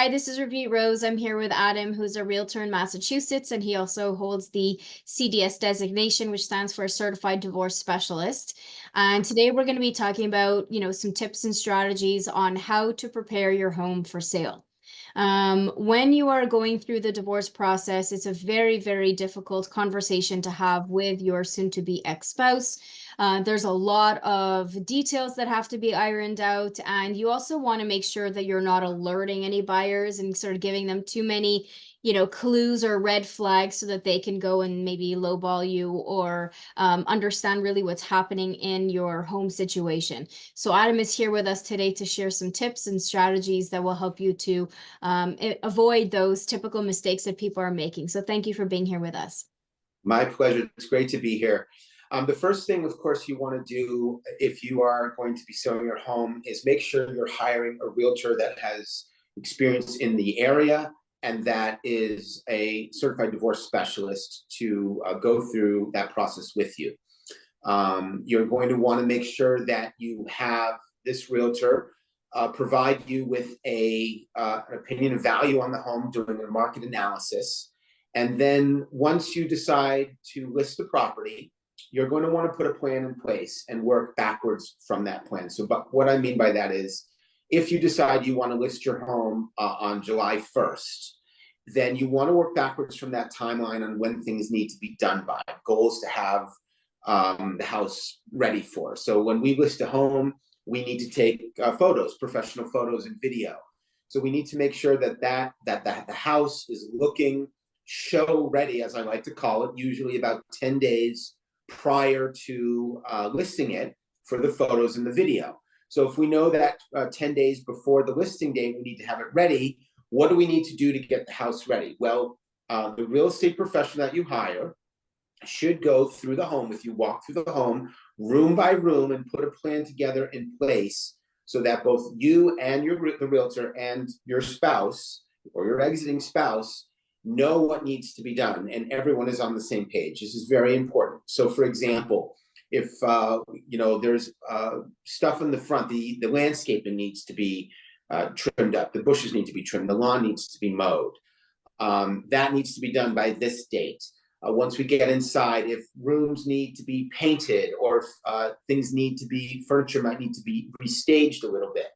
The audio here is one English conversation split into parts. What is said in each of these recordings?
Hi, this is Ravit Rose. I'm here with Adam, who's a realtor in Massachusetts, and he also holds the CDS designation, which stands for Certified Divorce Specialist. And today we're going to be talking about, some tips and strategies on how to prepare your home for sale. When you are going through the divorce process, it's a very, very difficult conversation to have with your soon-to-be ex-spouse. There's a lot of details that have to be ironed out, and you also want to make sure that you're not alerting any buyers and sort of giving them too many, clues or red flags so that they can go and maybe lowball you or understand really what's happening in your home situation. So Adam is here with us today to share some tips and strategies that will help you to avoid those typical mistakes that people are making. So thank you for being here with us. My pleasure. It's great to be here. The first thing, of course, you want to do if you are going to be selling your home is make sure you're hiring a realtor that has experience in the area and that is a certified divorce specialist to go through that process with you. You're going to want to make sure that you have this realtor provide you with an opinion of value on the home, doing a market analysis. And then once you decide to list the property, you're going to want to put a plan in place and work backwards from that plan. So but what I mean by that is, if you decide you want to list your home on July 1st, then you want to work backwards from that timeline on when things need to be done by, goals to have the house ready for. So when we list a home, we need to take photos, professional photos and video. So we need to make sure that the house is looking show ready, as I like to call it, usually about 10 days prior to listing it for the photos and the video. So if we know that 10 days before the listing date, we need to have it ready, what do we need to do to get the house ready? Well, the real estate professional that you hire should go through the home with you, walk through the home, room by room, and put a plan together in place so that both you and the realtor and your spouse or your exiting spouse know what needs to be done and everyone is on the same page. This is very important. So for example, if there's stuff in the front, the landscaping needs to be trimmed up, the bushes need to be trimmed, the lawn needs to be mowed. That needs to be done by this date. Once we get inside, if rooms need to be painted or if furniture might need to be restaged a little bit.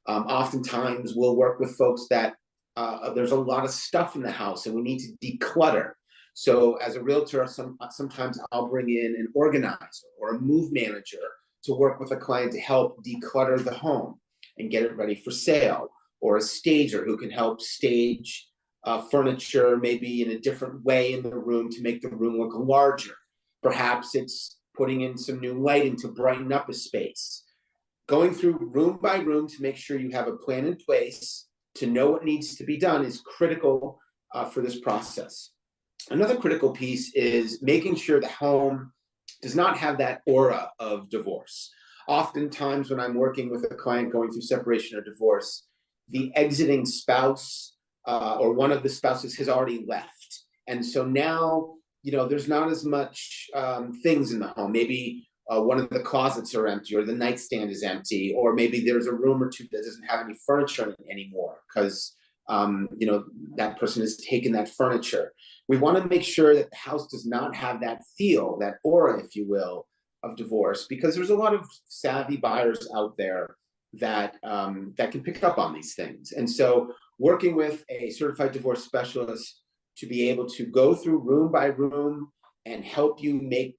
Oftentimes we'll work with folks that there's a lot of stuff in the house and we need to declutter. So as a realtor, sometimes I'll bring in an organizer or a move manager to work with a client to help declutter the home and get it ready for sale, or a stager who can help stage furniture maybe in a different way in the room to make the room look larger. Perhaps it's putting in some new lighting to brighten up a space. Going through room by room to make sure you have a plan in place to know what needs to be done is critical for this process. Another critical piece is making sure the home does not have that aura of divorce. Oftentimes when I'm working with a client going through separation or divorce, the exiting spouse or one of the spouses has already left. And so now, there's not as much things in the home. Maybe one of the closets are empty or the nightstand is empty, or maybe there's a room or two that doesn't have any furniture anymore because that person has taken that furniture. We want to make sure that the house does not have that feel, that aura, if you will, of divorce, because there's a lot of savvy buyers out there that can pick up on these things. And so working with a certified divorce specialist to be able to go through room by room and help you make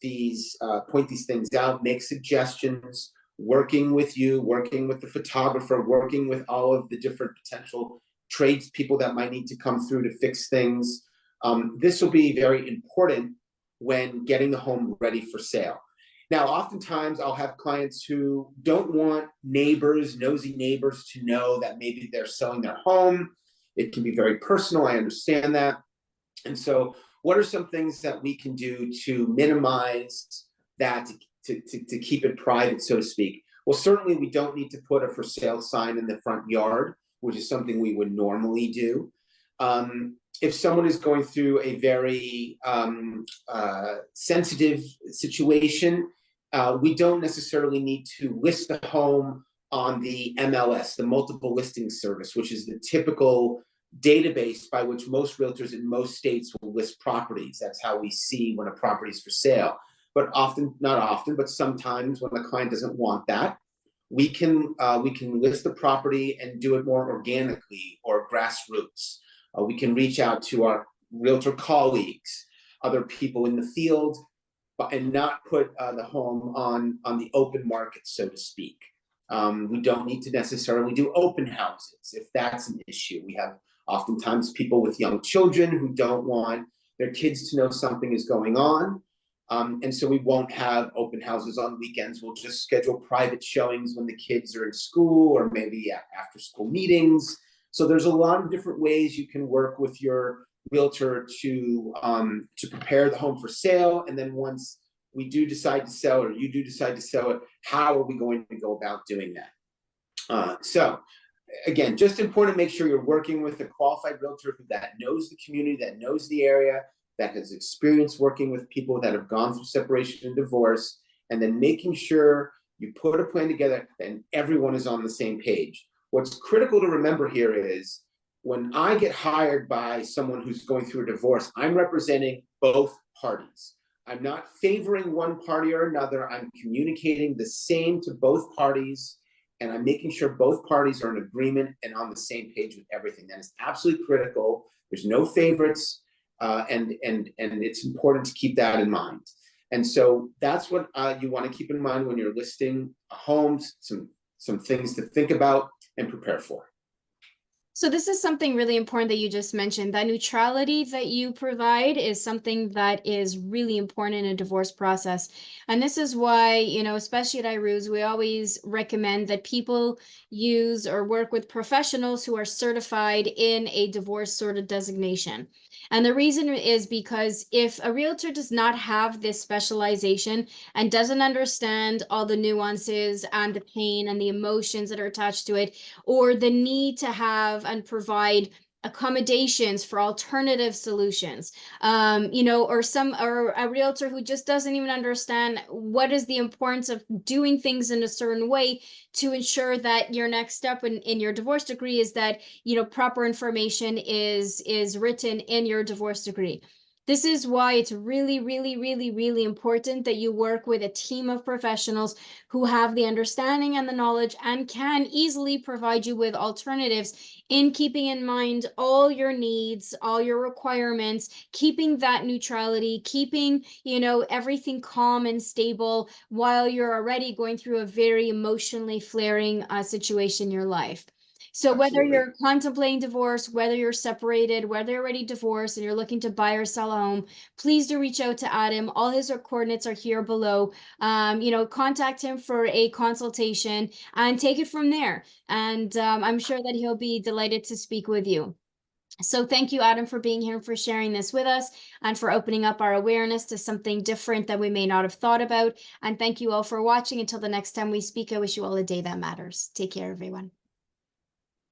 point these things out, make suggestions, working with you, working with the photographer, working with all of the different potential tradespeople that might need to come through to fix things. This will be very important when getting the home ready for sale. Now, oftentimes I'll have clients who don't want nosy neighbors to know that maybe they're selling their home. It can be very personal, I understand that. And so what are some things that we can do to minimize that, to keep it private, so to speak? Well, certainly we don't need to put a for sale sign in the front yard, which is something we would normally do. If someone is going through a very sensitive situation, we don't necessarily need to list the home on the MLS, the multiple listing service, which is the typical database by which most realtors in most states will list properties. That's how we see when a property is for sale. But often, not often, but sometimes when the client doesn't want that, we can list the property and do it more organically or grassroots. We can reach out to our realtor colleagues, other people in the field, and not put the home on the open market, so to speak. We don't need to necessarily do open houses if that's an issue. We have oftentimes people with young children who don't want their kids to know something is going on. And so we won't have open houses on weekends. We'll just schedule private showings when the kids are in school or maybe after school meetings. So there's a lot of different ways you can work with your realtor to prepare the home for sale. And then once we do decide to sell, or you do decide to sell it, how are we going to go about doing that? So again, just important to make sure you're working with a qualified realtor that knows the community, that knows the area, that has experience working with people that have gone through separation and divorce, and then making sure you put a plan together and everyone is on the same page. What's critical to remember here is when I get hired by someone who's going through a divorce, I'm representing both parties. I'm not favoring one party or another. I'm communicating the same to both parties, and I'm making sure both parties are in agreement and on the same page with everything. That is absolutely critical. There's no favorites, and it's important to keep that in mind. And so that's what you want to keep in mind when you're listing homes, some things to think about and prepare for. So this is something really important that you just mentioned. That neutrality that you provide is something that is really important in a divorce process. And this is why, especially at Irooze, we always recommend that people use or work with professionals who are certified in a divorce sort of designation. And the reason is because if a realtor does not have this specialization and doesn't understand all the nuances and the pain and the emotions that are attached to it, or the need to have and provide accommodations for alternative solutions, or a realtor who just doesn't even understand what is the importance of doing things in a certain way to ensure that your next step in your divorce decree is that, proper information is written in your divorce decree. This is why it's really, really, really, really important that you work with a team of professionals who have the understanding and the knowledge and can easily provide you with alternatives in keeping in mind all your needs, all your requirements, keeping that neutrality, keeping, everything calm and stable while you're already going through a very emotionally flaring situation in your life. So whether Absolutely. you're contemplating divorce, whether you're separated, whether you're already divorced and you're looking to buy or sell a home, please do reach out to Adam. All his coordinates are here below. Contact him for a consultation and take it from there. And I'm sure that he'll be delighted to speak with you. So thank you, Adam, for being here and for sharing this with us and for opening up our awareness to something different that we may not have thought about. And thank you all for watching. Until the next time we speak, I wish you all a day that matters. Take care, everyone.